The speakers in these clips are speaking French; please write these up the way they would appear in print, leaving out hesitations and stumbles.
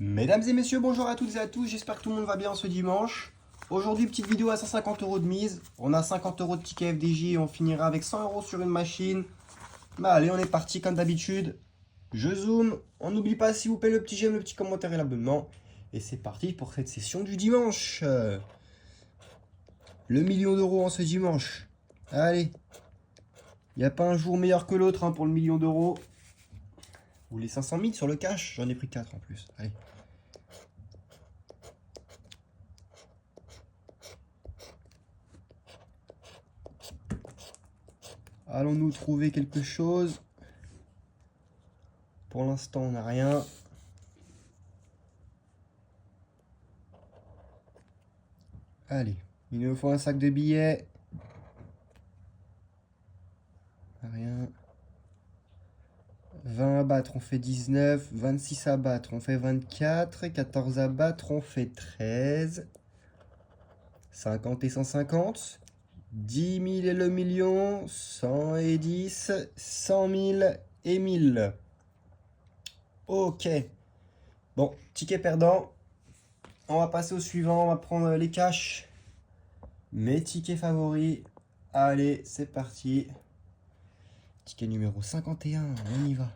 Mesdames et messieurs, bonjour à toutes et à tous, j'espère que tout le monde va bien ce dimanche. Aujourd'hui, petite vidéo à 150 € de mise. On a 50 € de ticket FDJ et on finira avec 100 € sur une machine. Bah allez, on est parti comme d'habitude. Je zoome, on n'oublie pas s'il vous plaît le petit j'aime, le petit commentaire et l'abonnement. Et c'est parti pour cette session du dimanche. Le million d'euros en ce dimanche. Allez, il n'y a pas un jour meilleur que l'autre pour le million d'euros. Ou les 500 000 sur le cash, j'en ai pris 4 en plus. Allez. Allons-nous trouver quelque chose? Pour l'instant, on n'a rien. Allez, il nous faut un sac de billets. Rien. 20 à battre, on fait 19. 26 à battre, on fait 24. 14 à battre, on fait 13. 50 et 150. 10 000 et le million. 100 et 10. 100 000 et 1000. Ok. Bon, ticket perdant. On va passer au suivant. On va prendre les cash. Mes tickets favoris. Allez, c'est parti. Ticket numéro 51, on y va.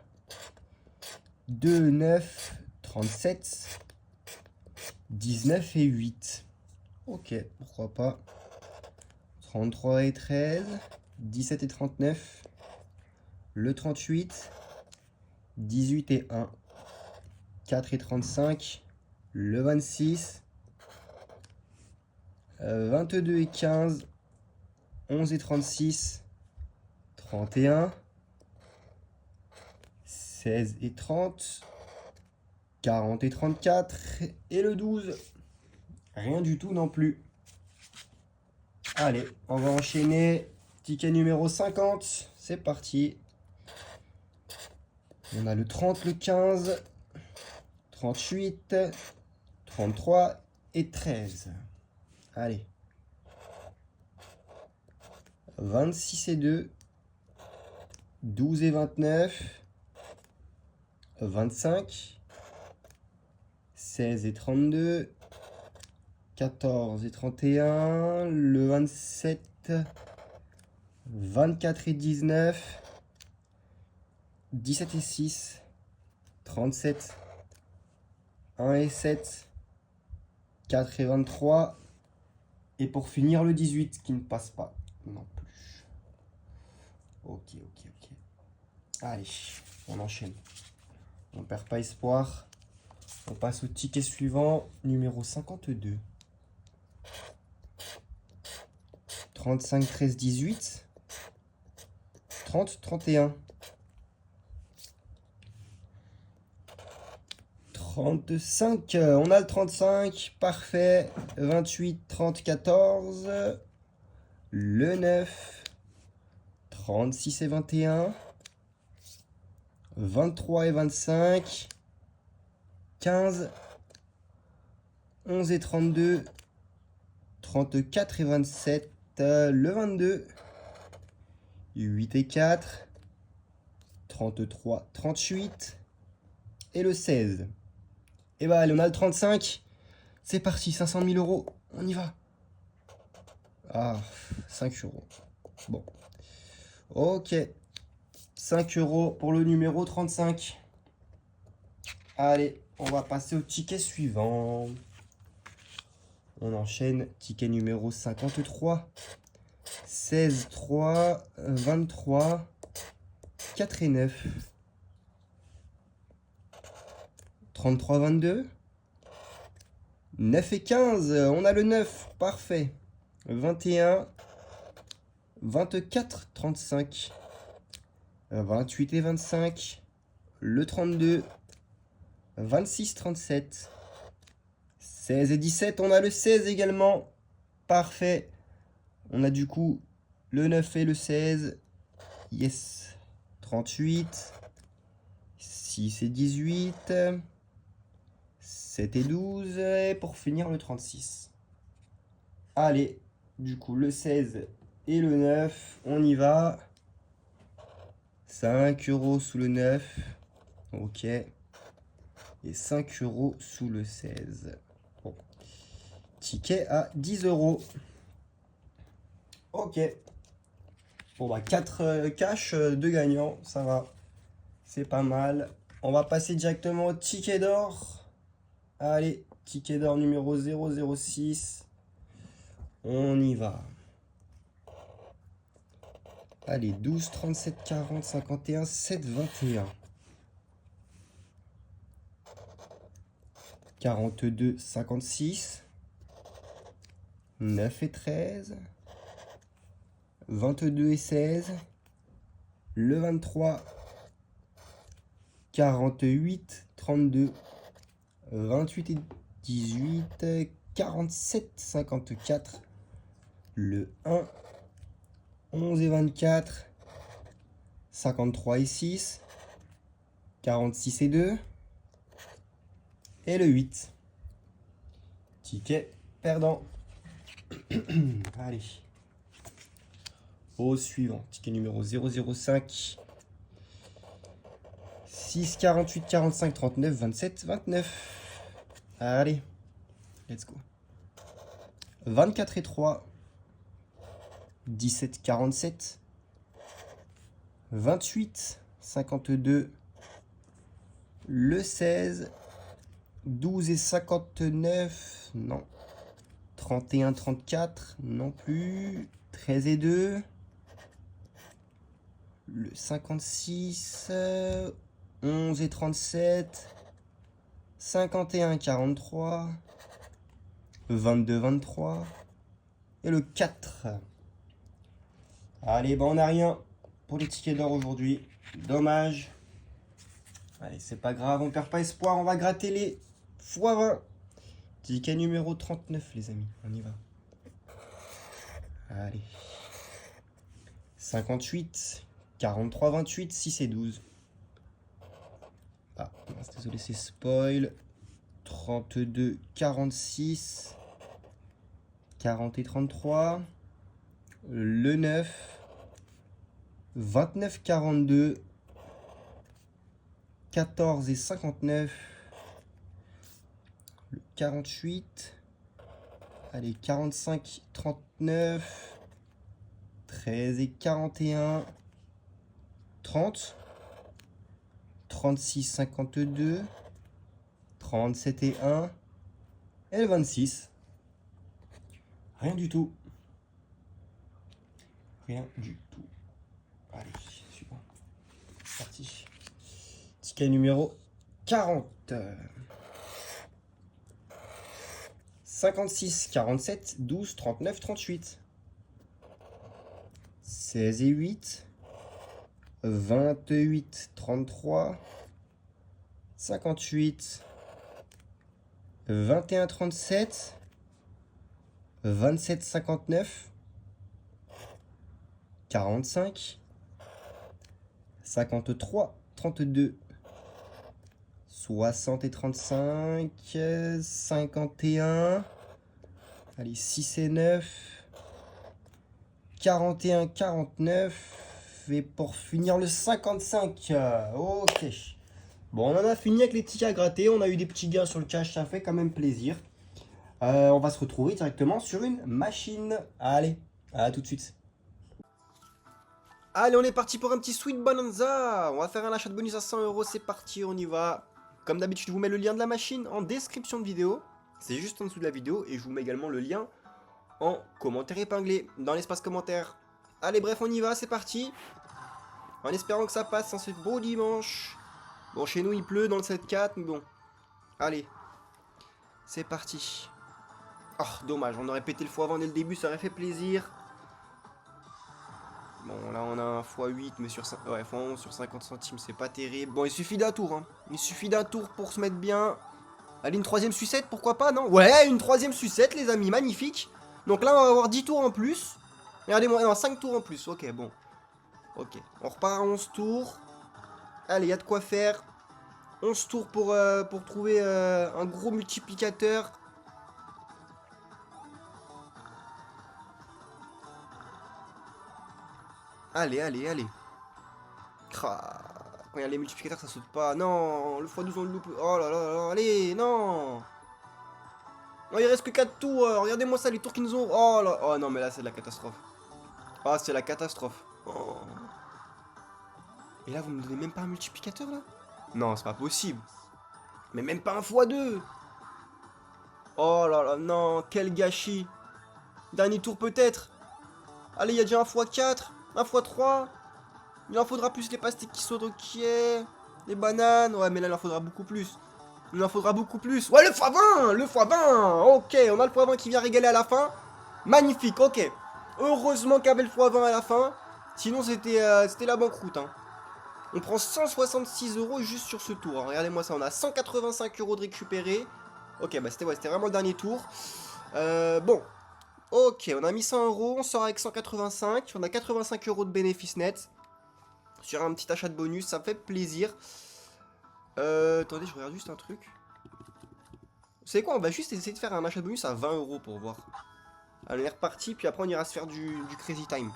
2, 9, 37, 19 et 8. Ok, pourquoi pas. 33 et 13, 17 et 39, le 38, 18 et 1, 4 et 35, le 26, 22 et 15, 11 et 36, 31, 16 et 30, 40 et 34, et le 12. Rien du tout non plus. Allez, on va enchaîner. Ticket numéro 50, c'est parti. On a le 30, le 15, 38, 33 et 13. Allez. 26 et 2, 12 et 29, 25, 16 et 32, 14 et 31, le 27, 24 et 19, 17 et 6, 37, 1 et 7, 4 et 23, et pour finir le 18 qui ne passe pas non plus. Ok. Allez, on enchaîne. On perd pas espoir. On passe au ticket suivant, numéro 52. 35, 13, 18. 30, 31. 35, on a le 35, parfait. 28, 30, 14. Le 9. 36 et 21. 23 et 25. 15. 11 et 32. 34 et 27. Le 22. 8 et 4. 33, 38. Et le 16. Et bah allez, on a le 35. C'est parti, 500 000 €. On y va. Ah, 5 €. Bon. Ok. 5 € pour le numéro 35. Allez, on va passer au ticket suivant. On enchaîne. Ticket numéro 53. 16, 3, 23, 4 et 9. 33, 22. 9 et 15. On a le 9. Parfait. 21. 24, 35. 28 et 25. Le 32. 26, 37. 16 et 17. On a le 16 également. Parfait. On a du coup le 9 et le 16. Yes. 38. 6 et 18. 7 et 12. Et pour finir le 36. Allez. Du coup le 16 et le 9. On y va. 5 € sous le 9. Ok. Et 5 € sous le 16. Bon. Ticket à 10 €. Ok. Bon bah 4 cash, 2 gagnants, ça va. C'est pas mal. On va passer directement au ticket d'or. Allez, ticket d'or numéro 006. On y va. Allez, 12, 37, 40, 51, 7, 21. 42, 56. 9 et 13. 22 et 16. Le 23. 48, 32. 28 et 18. 47, 54. Le 1. 11 et 24. 53 et 6. 46 et 2. Et le 8. Ticket perdant. Allez. Au suivant. Ticket numéro 005. 6, 48, 45, 39, 27, 29. Allez. Let's go. 24 et 3. 17, 47. 28, 52. Le 16. 12 et 59. Non. 31, 34. Non plus. 13 et 2. Le 56. 11 et 37. 51, 43. 22, 23. Et le 4. Allez, bah on n'a rien pour les tickets d'or aujourd'hui. Dommage. Allez, c'est pas grave, on perd pas espoir. On va gratter les x20. Ticket numéro 39, les amis. On y va. Allez. 58, 43, 28, 6 et 12. Ah, désolé, c'est spoil. 32, 46. 40 et 33. Le 9. 29, 42. 14 et 59. Le 48. Allez, 45, 39. 13 et 41. 30. 36, 52. 37 et 1. Et le 26. Rien du tout. Rien du tout. Allez, suivant. C'est parti. Ticket numéro 40. 56, 47, 12, 39, 38. 16 et 8. 28, 33. 58. 21, 37. 27, 59. 45. 53, 32. 60 et 35. 51. Allez, 6 et 9. 41, 49. Et pour finir, le 55. Ok. Bon, on en a fini avec les tickets à gratter. On a eu des petits gains sur le cash. Ça fait quand même plaisir. On va se retrouver directement sur une machine. Allez, à tout de suite. Allez, on est parti pour un petit Sweet Bonanza. On va faire un achat de bonus à 100 €. C'est parti, on y va. Comme d'habitude, je vous mets le lien de la machine en description de vidéo. C'est juste en dessous de la vidéo. Et je vous mets également le lien en commentaire épinglé dans l'espace commentaire. Allez, bref, on y va, c'est parti. En espérant que ça passe en ce beau dimanche. Bon, chez nous, il pleut dans le 7-4, mais bon. Allez, c'est parti. Oh, dommage, on aurait pété le x20 dès le début, ça aurait fait plaisir. Bon, là, on a un x8, mais sur ouais, x11 sur 50 centimes, c'est pas terrible. Bon, il suffit d'un tour, hein. Il suffit d'un tour pour se mettre bien. Allez, une troisième sucette, pourquoi pas, non? Ouais, une troisième sucette, les amis, magnifique. Donc là, on va avoir 10 tours en plus. Regardez-moi, non, 5 tours en plus, ok, bon. Ok, on repart à 11 tours. Allez, il y a de quoi faire. 11 tours pour trouver un gros multiplicateur. Allez, allez, allez. Quand il y a les multiplicateurs, ça saute pas. Non, le x12, on le loupe. Oh là là là, allez, non. Non, il reste que 4 tours. Regardez-moi ça, les tours qui nous ont... Oh là, oh non, mais là, c'est de la catastrophe. Ah, c'est la catastrophe. Oh. Et là, vous me donnez même pas un multiplicateur, là? Non, c'est pas possible. Mais même pas un x2. Oh là là, non, quel gâchis. Dernier tour peut-être. Allez, il y a déjà un x4, un x3. Il en faudra plus les pastèques qui sautent, ok. Les bananes, ouais, mais là, il en faudra beaucoup plus. Il en faudra beaucoup plus. Ouais, le x20, le x20. Ok, on a le x20 qui vient régaler à la fin. Magnifique, ok. Heureusement qu'il y avait le x20 à la fin. Sinon, c'était la banqueroute, hein. On prend 166 € juste sur ce tour, hein. Regardez-moi ça, on a 185 € de récupérer. Ok, bah c'était vraiment le dernier tour. Bon, ok, on a mis 100 €, on sort avec 185. On a 85 € de bénéfice net. Sur un petit achat de bonus, ça me fait plaisir. Attendez, je regarde juste un truc. Vous savez quoi, on va juste essayer de faire un achat de bonus à 20 € pour voir. Allez, on est reparti, puis après on ira se faire du Crazy Time.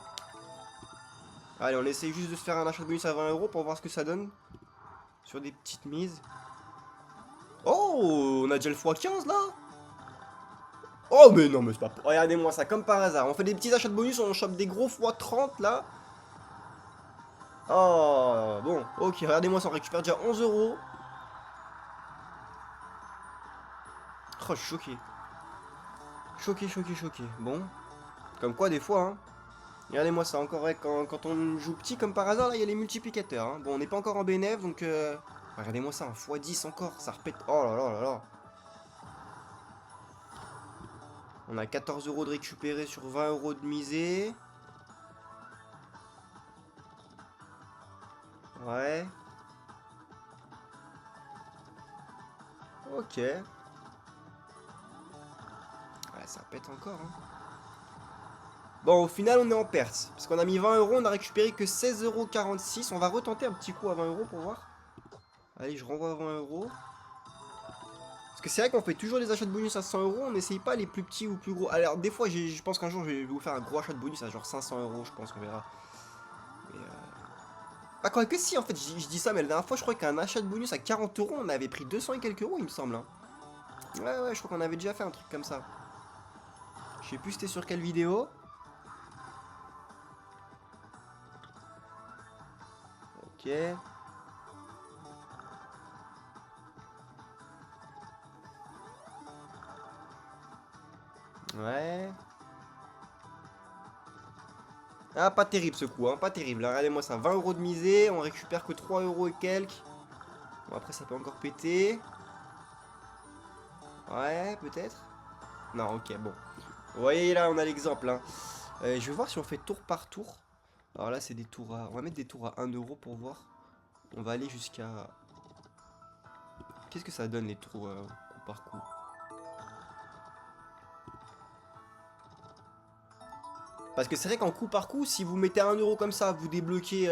Allez, on essaye juste de se faire un achat de bonus à 20 € pour voir ce que ça donne. Sur des petites mises. Oh, on a déjà le x15 là. Oh, mais non, mais c'est pas... Regardez-moi ça, comme par hasard. On fait des petits achats de bonus, on chope des gros x30 là. Oh, bon, ok, regardez-moi ça, on récupère déjà 11 €. Oh, je suis choqué. Choqué, choqué, choqué. Bon, comme quoi des fois, hein. Regardez-moi ça, encore ouais, quand on joue petit comme par hasard, là, il y a les multiplicateurs. Hein. Bon, on n'est pas encore en bénéf, donc... Regardez-moi ça, un x10 encore, ça repète... Oh là là là là. On a 14 € de récupérer sur 20 € de misée. Ouais. Ok. Ouais, ça pète encore. Hein. Bon, au final, on est en perte. Parce qu'on a mis 20 €, on a récupéré que 16,46 €. On va retenter un petit coup à 20 € pour voir. Allez, je renvoie 20 €. Parce que c'est vrai qu'on fait toujours des achats de bonus à 100 €. On n'essaye pas les plus petits ou plus gros. Alors, des fois, je pense qu'un jour, je vais vous faire un gros achat de bonus à genre 500 €. Je pense qu'on verra. Mais ah, quoi que si, en fait, je dis ça, mais la dernière fois, je crois qu'un achat de bonus à 40 €, on avait pris 200 et quelques euros, il me semble. Hein. Ouais, ouais, je crois qu'on avait déjà fait un truc comme ça. Je sais plus c'était sur quelle vidéo. Ok. Ouais. Ah, pas terrible ce coup, hein, pas terrible. Regardez-moi ça, 20 € de misée, on récupère que 3 € et quelques. Bon, après, ça peut encore péter. Ouais, peut-être. Non, ok, bon. Vous voyez, là, on a l'exemple. Hein. Je vais voir si on fait tour par tour. Alors là, c'est des tours à... On va mettre des tours à 1 € pour voir. On va aller jusqu'à... Qu'est-ce que ça donne, les tours coup par coup? Parce que c'est vrai qu'en coup par coup, si vous mettez 1 € comme ça, vous débloquez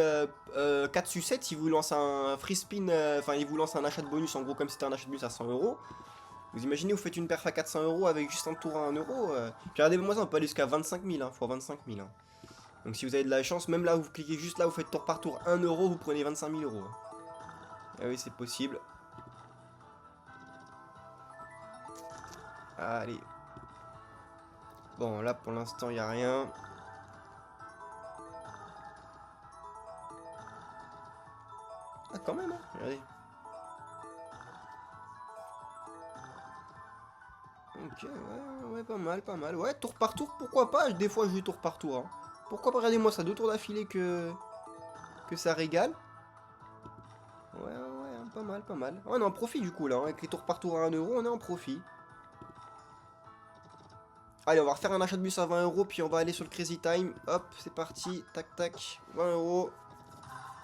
4 sucettes, il vous lance un free spin, enfin il vous lance un achat de bonus, en gros comme c'était un achat de bonus à 100 €. Vous imaginez, vous faites une perf à 400 € avec juste un tour à 1 €. Puis regardez-moi ça, on peut aller jusqu'à 25 000, hein, fois 25 000. Hein. Donc si vous avez de la chance, même là, vous cliquez juste là, vous faites tour par tour 1 €, vous prenez 25 000 €. Ah oui, c'est possible. Allez. Bon, là pour l'instant, il n'y a rien. Ah, quand même, hein, regardez. Ok, ouais, ouais, pas mal, pas mal. Ouais, tour par tour, pourquoi pas? Des fois, je joue tour par tour. Hein. Pourquoi pas? Regardez-moi ça, 2 tours d'affilée que ça régale. Ouais, ouais, ouais, hein, pas mal, pas mal. Ouais, on est en profit du coup là, hein. Avec les tours par tour à 1 €, on est en profit. Allez, on va refaire un achat de bus à 20 €, puis on va aller sur le Crazy Time. Hop, c'est parti, tac tac, 20 €.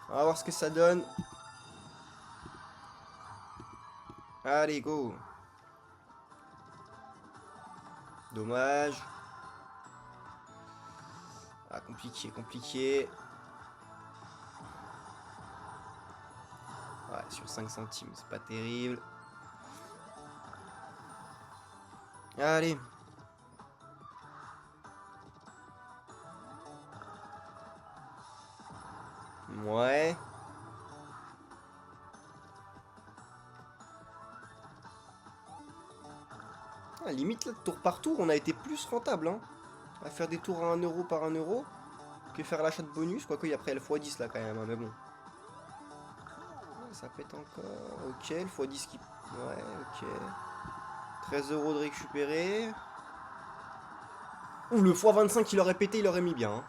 On va voir ce que ça donne. Allez, go. Dommage. Ah, compliqué, compliqué. Ouais, sur 5 centimes, c'est pas terrible. Allez. Ouais. Ah, limite, là, tour par tour, on a été plus rentable, hein. À faire des tours à 1 € par 1 € que faire l'achat de bonus. Quoique, il y a après le x10 là quand même, hein, mais bon. Ça pète encore. Ok, le x10 qui. Ouais, ok. 13 € de récupérer. Ouh, le x25 il aurait pété, il aurait mis bien, hein.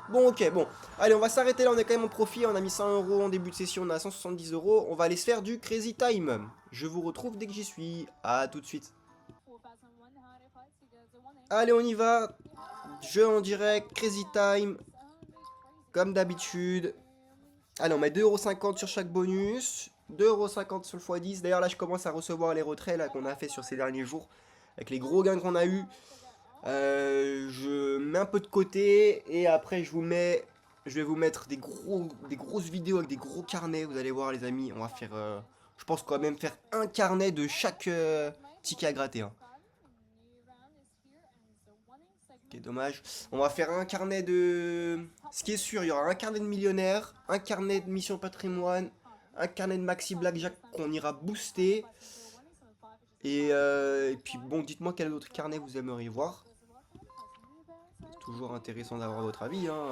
Bon, ok, bon. Allez, on va s'arrêter là, on est quand même en profit. On a mis 100 € en début de session, on a 170 €. On va aller se faire du Crazy Time. Je vous retrouve dès que j'y suis. À tout de suite. Allez, on y va. Jeu en direct, Crazy Time. Comme d'habitude. Allez, on met 2,50 € sur chaque bonus. 2,50 € sur le x10. D'ailleurs, là, je commence à recevoir les retraits là qu'on a fait sur ces derniers jours. Avec les gros gains qu'on a eu. Je mets un peu de côté. Et après, je vais vous mettre des grosses vidéos avec des gros carnets. Vous allez voir, les amis. On va faire... je pense qu'on va même faire un carnet de chaque ticket à gratter, hein. Ok, dommage. On va faire un carnet de... Ce qui est sûr, il y aura un carnet de millionnaire, un carnet de mission patrimoine, un carnet de maxi blackjack qu'on ira booster. Et puis bon, dites-moi quel autre carnet vous aimeriez voir. C'est toujours intéressant d'avoir votre avis, hein.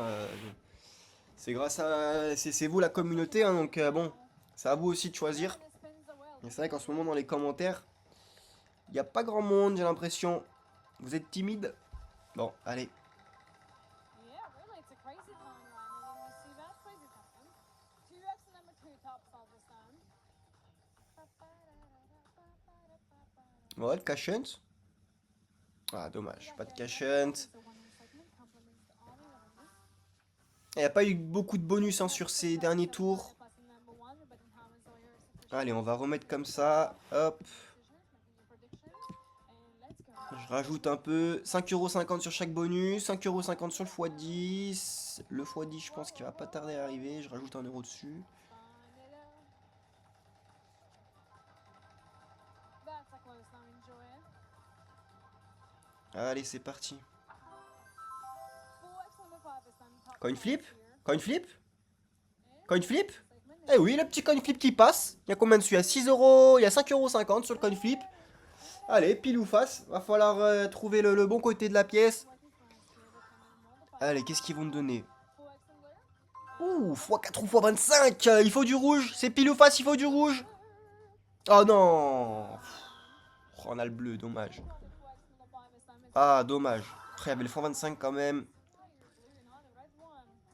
C'est grâce à... C'est vous la communauté, hein, donc bon, c'est à vous aussi de choisir. Et c'est vrai qu'en ce moment dans les commentaires, il n'y a pas grand monde, j'ai l'impression. Vous êtes timide? Bon, allez. Ouais, le cash hunt. Ah, dommage, pas de cash hunt. Il n'y a pas eu beaucoup de bonus, hein, sur ces derniers tours. Allez, on va remettre comme ça. Hop. Je rajoute un peu. 5,50 € sur chaque bonus. 5,50 € sur le x10. Le x10, je pense qu'il va pas tarder à arriver. Je rajoute 1 € dessus. Allez, c'est parti. Coin flip? Coin flip? Coin flip? Eh oui, le petit coin flip qui passe. Il y a combien dessus? Il y a 6 €. Il y a 5,50 € sur le coin flip. Allez, pile ou face. Va falloir trouver le bon côté de la pièce. Allez, qu'est-ce qu'ils vont me donner? Ouh, x4 ou x25. Il faut du rouge. C'est pile ou face, il faut du rouge. Oh non. Oh, on a le bleu, dommage. Ah, dommage. Après, il y avait le x25 quand même.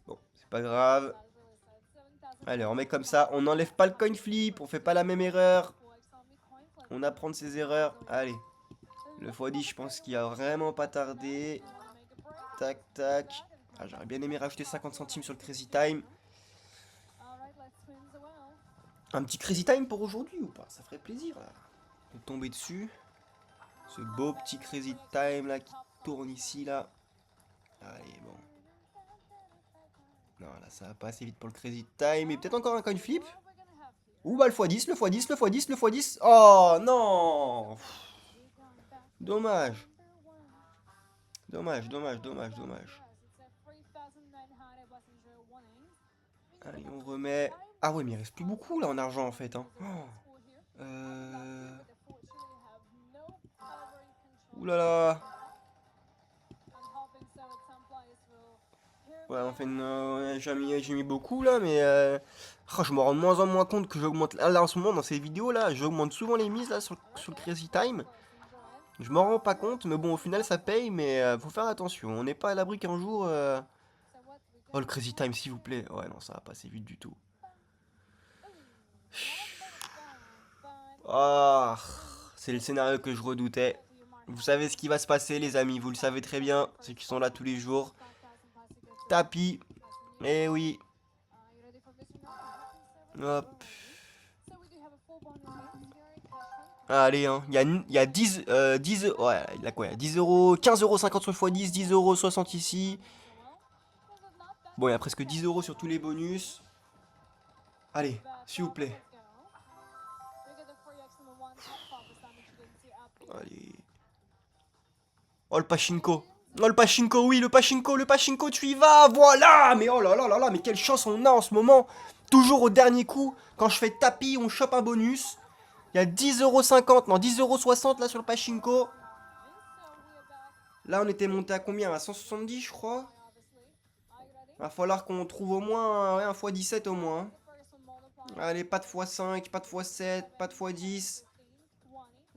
Bon, c'est pas grave. Allez, on met comme ça. On n'enlève pas le coin flip. On fait pas la même erreur. On apprend de ses erreurs. Allez. Le x10, je pense qu'il a vraiment pas tardé. Tac, tac. Ah, j'aurais bien aimé rajouter 50 centimes sur le Crazy Time. Un petit Crazy Time pour aujourd'hui ou pas? Ça ferait plaisir là, de tomber dessus. Ce beau petit Crazy Time là qui tourne ici là. Allez, bon. Non, là ça va pas assez vite pour le Crazy Time. Et peut-être encore un coin flip. Ouh, bah le x10, le x10, le x10, le x10. Oh non. Dommage. Dommage, dommage, dommage, dommage. Allez, on remet. Ah ouais, mais il reste plus beaucoup là en argent en fait, hein. Oh. Ouh là là. Ouais, en fait, j'ai mis beaucoup là, mais oh, je me rends de moins en moins compte que j'augmente. Là, en ce moment, dans ces vidéos là, j'augmente souvent les mises là sur le Crazy Time. Je m'en rends pas compte, mais bon, au final, ça paye, mais faut faire attention. On n'est pas à l'abri qu'un jour. Oh, le Crazy Time, s'il vous plaît. Ouais, non, ça va passer vite du tout. Ah, c'est le scénario que je redoutais. Vous savez ce qui va se passer, les amis. Vous le savez très bien, ceux qui sont là tous les jours. Tapis. Eh oui. Hop. Allez, hein. Il y a 10, 10, ouais, il a quoi? 10 €, 15,50 € sur le x10, 10,60 € ici. Bon, il y a presque 10 € sur tous les bonus. Allez, s'il vous plaît. Allez. Oh, le pachinko. Oh, le pachinko, oui, le pachinko, tu y vas, voilà. Mais oh là là là là, mais quelle chance on a en ce moment. Toujours au dernier coup, quand je fais tapis, on chope un bonus. Il y a 10,50 €. Non, 10,60 € là sur le Pachinko. Là, on était monté à combien? À 170, je crois. Va falloir qu'on trouve au moins un x17 au moins, hein. Allez, pas de x5, pas de x7, pas de x10.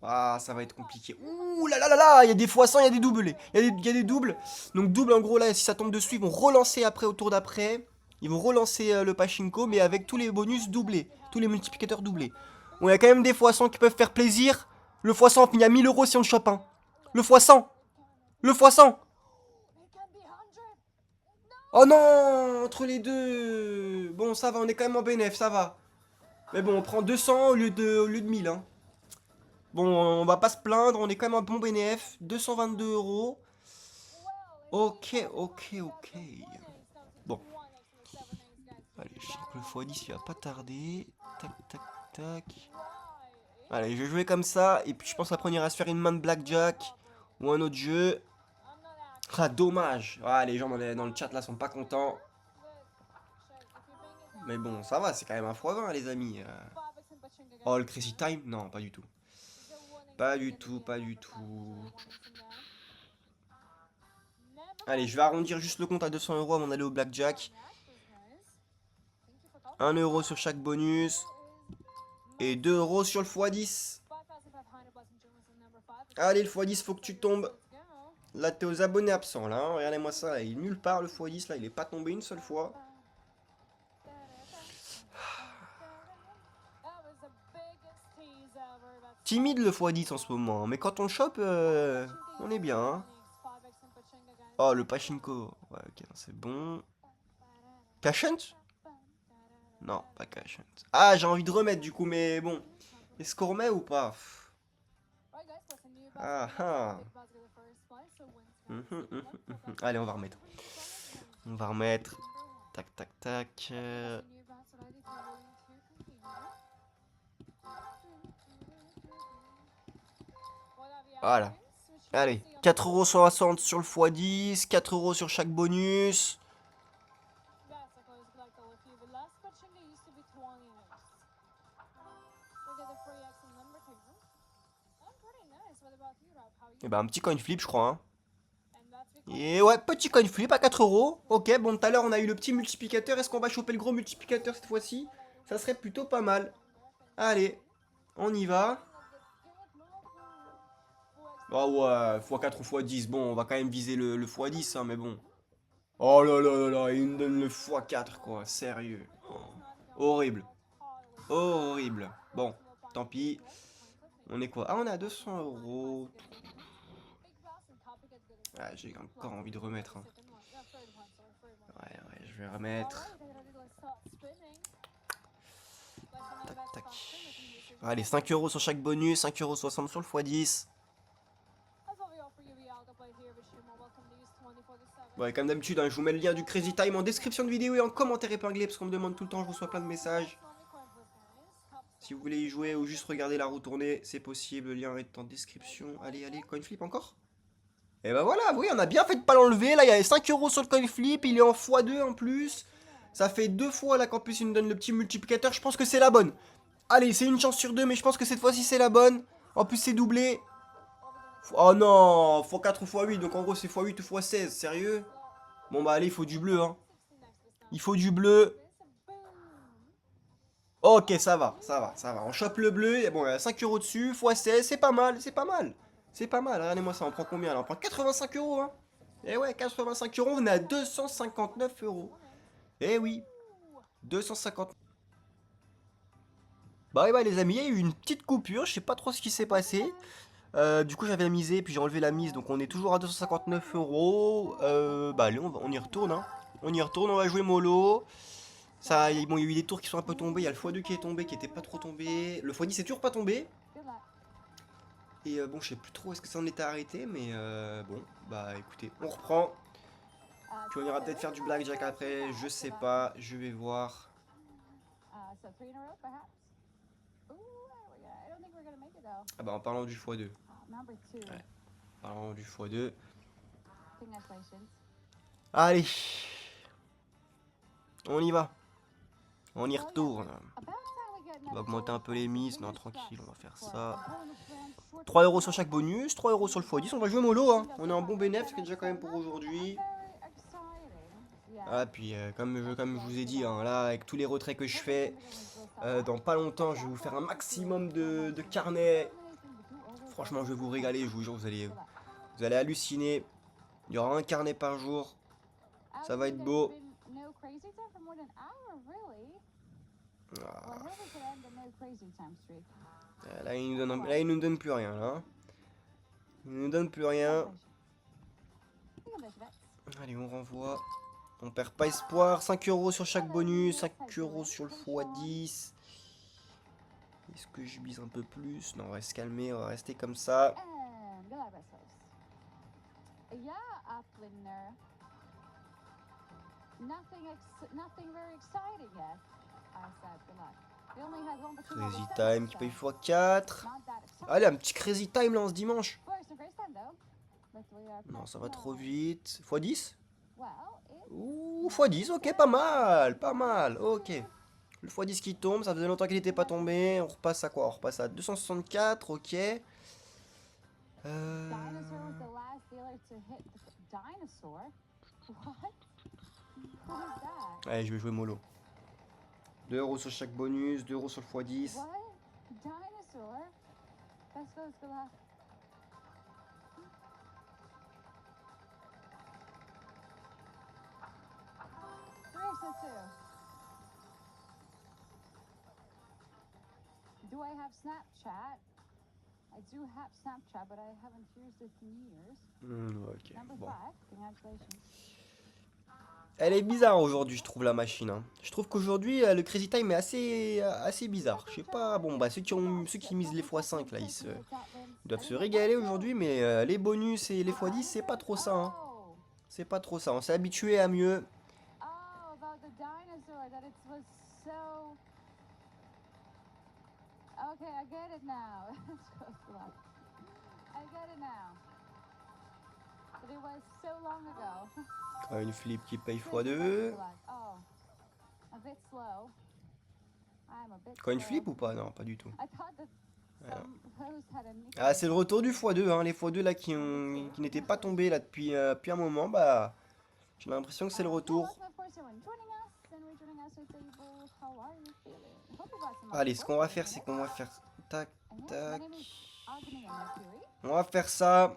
Ah, ça va être compliqué. Ouh là là là là, il y a des x100, il y a des doubles. Il y a des doubles. Donc double, en gros, là, si ça tombe dessus, ils vont relancer après au tour d'après. Ils vont relancer le Pachinko, mais avec tous les bonus doublés. Tous les multiplicateurs doublés. Bon, il y a quand même des x100 qui peuvent faire plaisir. Le x100 finit à 1000 € si on le chope, hein. Le x100. Le x100. Oh non, entre les deux. Bon, ça va, on est quand même en bénéf, ça va. Mais bon, on prend 200 au lieu de 1000, hein. Bon, on va pas se plaindre, on est quand même un bon bénéf. 222 €. Ok, ok, ok. Bon. Allez, je sens que le x10 il va pas tarder. Tac, tac, tac. Allez, je vais jouer comme ça. Et puis je pense qu'après on ira se faire une main de blackjack. Ou un autre jeu. Ah, dommage. Ah, les gens dans le chat là sont pas contents. Mais bon, ça va, c'est quand même un x20 les amis. Oh, le Crazy Time? Non, pas du tout. Pas du tout, pas du tout. Allez, je vais arrondir juste le compte à 200 € avant d'aller au blackjack. 1 € sur chaque bonus. Et 2 € sur le x10. Allez, le x10, faut que tu tombes. Là, t'es aux abonnés absents, là, hein. Regardez-moi ça, là. Il est nulle part, le x10, là. Il est pas tombé une seule fois. Timide, le x10 en ce moment. Mais quand on le chope, on est bien, hein. Oh, le Pachinko. Ouais, ok, c'est bon. Cashent? Non, pas Cashent. Ah, j'ai envie de remettre, du coup, mais bon. Est-ce qu'on remet ou pas? Ah, ah. Allez, on va remettre. On va remettre. Tac, tac, tac. Voilà. Allez, 4,60 € sur le x10, 4 € sur chaque bonus. Et bah, un petit coin flip, je crois, hein. Et ouais, petit coin flip à 4 €. Ok, bon, tout à l'heure, on a eu le petit multiplicateur. Est-ce qu'on va choper le gros multiplicateur cette fois-ci? Ça serait plutôt pas mal. Allez, on y va. Oh ouais, x4 ou x10. Bon, on va quand même viser le x10, hein, mais bon. Oh là là là là, il me donne le x4, quoi. Sérieux. Oh, horrible. Horrible. Bon, tant pis. On est quoi? Ah, on est à 200 €. Ah, j'ai encore envie de remettre, hein. Ouais, ouais, je vais remettre. Tac, tac. Allez, 5 € sur chaque bonus, 5,60 € sur le x10. Ouais, comme d'habitude, hein, je vous mets le lien du Crazy Time en description de vidéo et en commentaire épinglé parce qu'on me demande tout le temps, je reçois plein de messages. Si vous voulez y jouer ou juste regarder la roue tourner, c'est possible, le lien est en description. Allez, allez, coin flip encore? Et bah voilà, oui, on a bien fait de pas l'enlever. Là, il y avait 5 € sur le coin flip, il est en x2 en plus. Ça fait 2 fois là qu'en plus il nous donne le petit multiplicateur. Je pense que c'est la bonne. Allez, c'est une chance sur 2, mais je pense que cette fois-ci c'est la bonne. En plus, c'est doublé. Oh non, x4 ou x8, donc en gros c'est x8 ou x16, sérieux? Bon bah allez, il faut du bleu, hein. Il faut du bleu. Ok, ça va, ça va, ça va. On chope le bleu, et bon, il y a 5 € dessus, x16, c'est pas mal, c'est pas mal. C'est pas mal, regardez-moi ça, on prend combien là? On prend 85 €, hein. Eh ouais, 85 €, on est à 259 €. Eh oui, 250. Bah ouais, les amis, il y a eu une petite coupure, je sais pas trop ce qui s'est passé. Du coup, j'avais misé, puis j'ai enlevé la mise, donc on est toujours à 259 €. Bah allez, on y retourne, hein. On y retourne, on va jouer mollo. Ça, bon, il y a eu des tours qui sont un peu tombés. Il y a le x2 qui est tombé, qui était pas trop tombé. Le x10 est toujours pas tombé. Et bon, je sais plus trop est-ce que ça en était arrêté, mais bon, bah écoutez, on reprend. Puis on ira peut-être faire du blackjack après, je sais pas, je vais voir. Ah bah en parlant du x2. Ouais, en parlant du x2. Allez, on y va. On y retourne. On va augmenter un peu les mises. Non, tranquille, on va faire ça. 3 euros sur chaque bonus, 3 euros sur le x10. On va jouer mollo, hein. On est en bon bénéfice, c'est déjà quand même pour aujourd'hui. Ah, puis comme je vous ai dit, hein, là, avec tous les retraits que je fais, dans pas longtemps, je vais vous faire un maximum de carnets. Franchement, je vais vous régaler, je vous jure, vous allez halluciner. Il y aura un carnet par jour. Ça va être beau. Ah. Là, il nous donne plus rien, là. Il nous donne plus rien. Allez, on renvoie. On perd pas espoir. 5 euros sur chaque bonus. 5 euros sur le x10. Est-ce que je bise un peu plus? Non, on va se calmer. On va rester comme ça. Crazy Time qui paye x4. Allez, un petit Crazy Time là en ce dimanche. Non, ça va trop vite. x10? Ouh, x10, ok, pas mal, pas mal, ok. Le x10 qui tombe, ça faisait longtemps qu'il n'était pas tombé. On repasse à quoi? On repasse à 264, ok. Allez, je vais jouer mollo. 2 euros sur chaque bonus, 2 euros sur le x10. Do I have Snapchat? I do have Snapchat, but I haven't used it in years. Ok, bon. 5, congratulations. Elle est bizarre aujourd'hui, je trouve, la machine. Hein. Je trouve qu'aujourd'hui, le Crazy Time est assez bizarre. Je sais pas, bon, bah ceux qui misent les x5, là, ils doivent se régaler aujourd'hui, mais les bonus et les x10, c'est pas trop ça. Hein. C'est pas trop ça, on s'est habitué à mieux. Okay, I get it now. I get it now. But it was so long ago. Une flip qui paye x2. Coin flip ou pas? Non, pas du tout. Ah, c'est le retour du x2, hein. Les x2 là qui n'étaient pas tombés là depuis un moment, bah j'ai l'impression que c'est le retour. Allez, ce qu'on va faire, c'est qu'on va faire tac, tac. On va faire ça.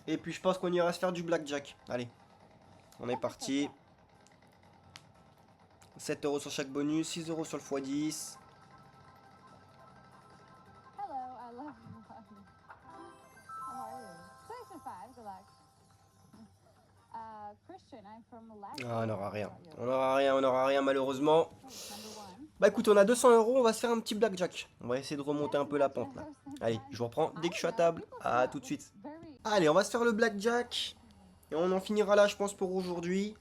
Et puis je pense qu'on ira se faire du blackjack. Allez, on est parti. 7 euros sur chaque bonus, 6 euros sur le x10. Ah, on n'aura rien. On n'aura rien malheureusement. Bah écoute, on a 200 euros, on va se faire un petit blackjack. On va essayer de remonter un peu la pente là. Allez, je vous reprends dès que je suis à table. À tout de suite. Allez, on va se faire le blackjack. Et on en finira là, je pense, pour aujourd'hui.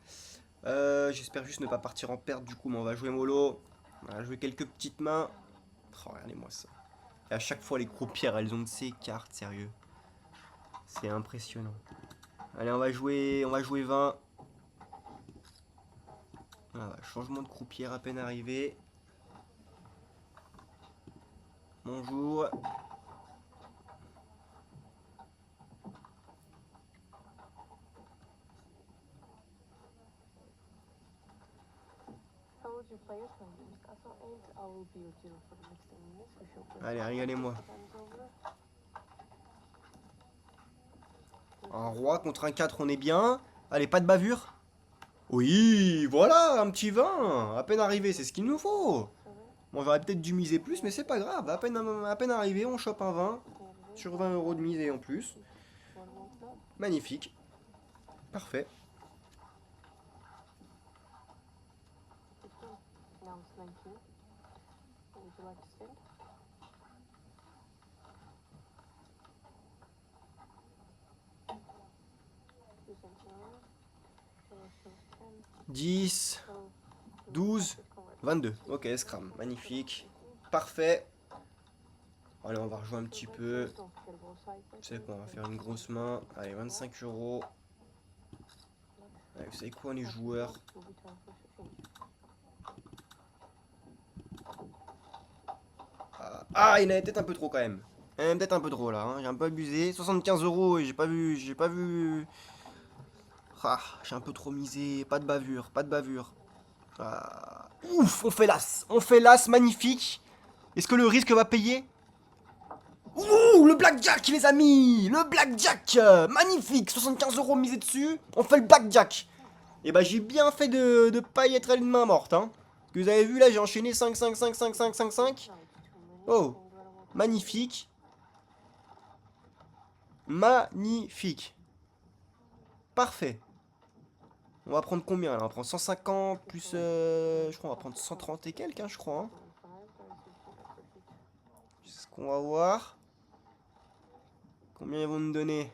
J'espère juste ne pas partir en perte du coup, mais on va jouer mollo. On va jouer quelques petites mains. Oh, regardez-moi ça. Et à chaque fois, les croupières, elles ont de ces cartes, sérieux. C'est impressionnant. Allez, on va jouer 20. Voilà, changement de croupière à peine arrivé. Bonjour. Allez, regardez-moi. Un roi contre un 4, on est bien. Allez, pas de bavure. Oui, voilà, un petit 20. À peine arrivé, c'est ce qu'il nous faut. Bon, j'aurais peut-être dû miser plus, mais c'est pas grave. À peine arrivé, on chope un 20. Sur 20 euros de misée en plus. Magnifique. Parfait. « 10, 12, 22. Ok, scram. Magnifique. Parfait. Allez, on va rejouer un petit peu. Vous savez quoi, on va faire une grosse main. Allez, 25 euros. Allez, vous savez quoi, les joueurs? Ah, il en avait peut-être un peu trop quand même. Il en avait peut-être un peu trop là, hein. J'ai un peu abusé. 75 euros et j'ai pas vu. Ah, j'ai un peu trop misé. Pas de bavure, pas de bavure. Ah. Ouf, on fait l'as. On fait l'as, magnifique. Est-ce que le risque va payer? Ouh, le blackjack, les amis. Le blackjack. Magnifique. 75 euros misés dessus. On fait le blackjack. Et bah, j'ai bien fait de pas y être à une main morte, hein. Ce que vous avez vu là, j'ai enchaîné 5, 5, 5, 5, 5, 5, 5. Oh, magnifique. Magnifique. Parfait. On va prendre combien là? On va prendre 150 plus... je crois on va prendre 130 et quelques, hein, je crois. Hein. C'est ce qu'on va voir. Combien ils vont nous donner?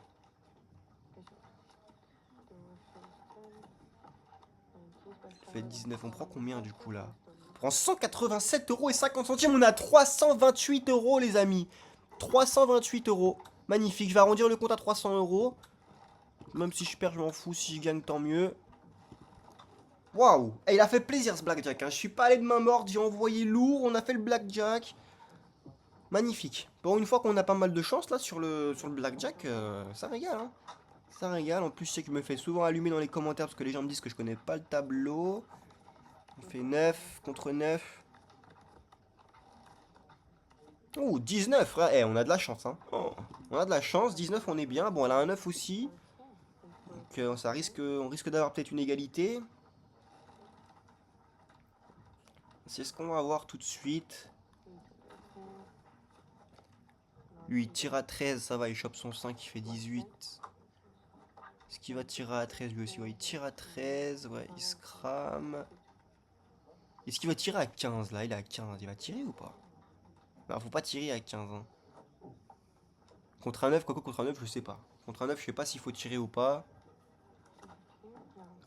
Ça fait 19. On prend combien du coup là? On prend 187 euros et 50 centimes. On a 328 euros les amis. 328 euros. Magnifique. Je vais arrondir le compte à 300 euros. Même si je perds, je m'en fous. Si je gagne, tant mieux. Waouh! Et il a fait plaisir ce blackjack. Hein. Je suis pas allé de main morte. J'ai envoyé lourd. On a fait le blackjack. Magnifique. Pour une fois qu'on a pas mal de chance là sur le blackjack, ça régale. Hein. Ça régale. En plus, je sais que je me fais souvent allumer dans les commentaires parce que les gens me disent que je connais pas le tableau. On fait 9 contre 9. Oh, 19, frère. Eh, on a de la chance. Hein. Oh, on a de la chance. 19, on est bien. Bon, elle a un 9 aussi. Donc, on risque d'avoir peut-être une égalité. C'est ce qu'on va voir tout de suite. Lui, il tire à 13, ça va, il chope son 5, il fait 18. Est-ce qu'il va tirer à 13 lui aussi? Ouais, il tire à 13, ouais, il se crame. Est-ce qu'il va tirer à 15 là? Il est à 15, il va tirer ou pas? Non, faut pas tirer à 15. Hein. Contre un 9, quoi contre un 9, je sais pas. Contre un 9, je sais pas s'il faut tirer ou pas.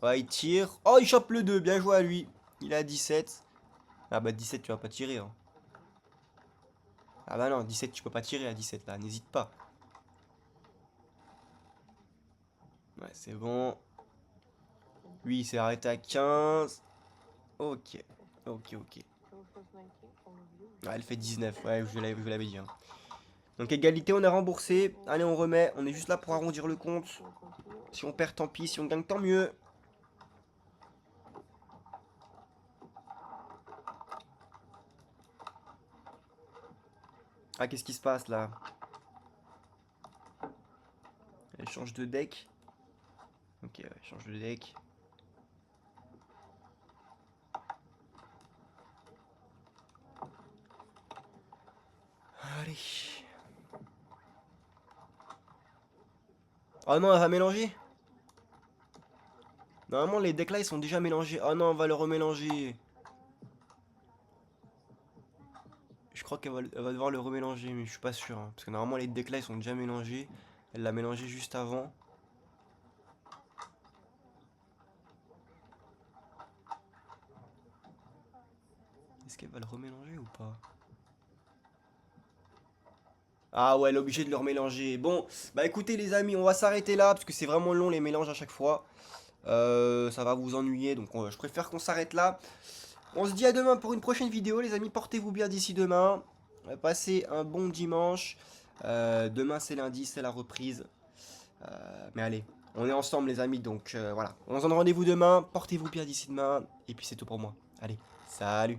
Ouais, il tire. Oh, il chope le 2, bien joué à lui. Il est à 17. Ah bah 17, tu vas pas tirer. Hein. Ah bah non, 17, tu peux pas tirer à 17 là, n'hésite pas. Ouais, c'est bon. Lui, il s'est arrêté à 15. Ok, ok. Ah, elle fait 19, ouais, je vous l'avais dit. Hein. Donc égalité, on a remboursé. Allez, on remet. On est juste là pour arrondir le compte. Si on perd, tant pis. Si on gagne, tant mieux. Ah, qu'est-ce qui se passe là? Elle change de deck. Ok, ouais, change de deck. Allez. Oh non, elle va mélanger. Normalement, les decks là, ils sont déjà mélangés. Oh non, on va le remélanger. Je crois elle va devoir le remélanger, mais je suis pas sûr. Hein, parce que normalement, les decks là, ils sont déjà mélangés. Elle l'a mélangé juste avant. Est-ce qu'elle va le remélanger ou pas? Ah ouais, elle est obligée de le remélanger. Bon, bah écoutez les amis, on va s'arrêter là, parce que c'est vraiment long les mélanges à chaque fois. Ça va vous ennuyer, donc je préfère qu'on s'arrête là. On se dit à demain pour une prochaine vidéo, les amis. Portez-vous bien d'ici demain. Passez un bon dimanche. Demain c'est lundi, c'est la reprise. Mais allez, on est ensemble les amis, donc voilà. On se donne rendez-vous demain. Portez-vous bien d'ici demain. Et puis c'est tout pour moi. Allez, salut.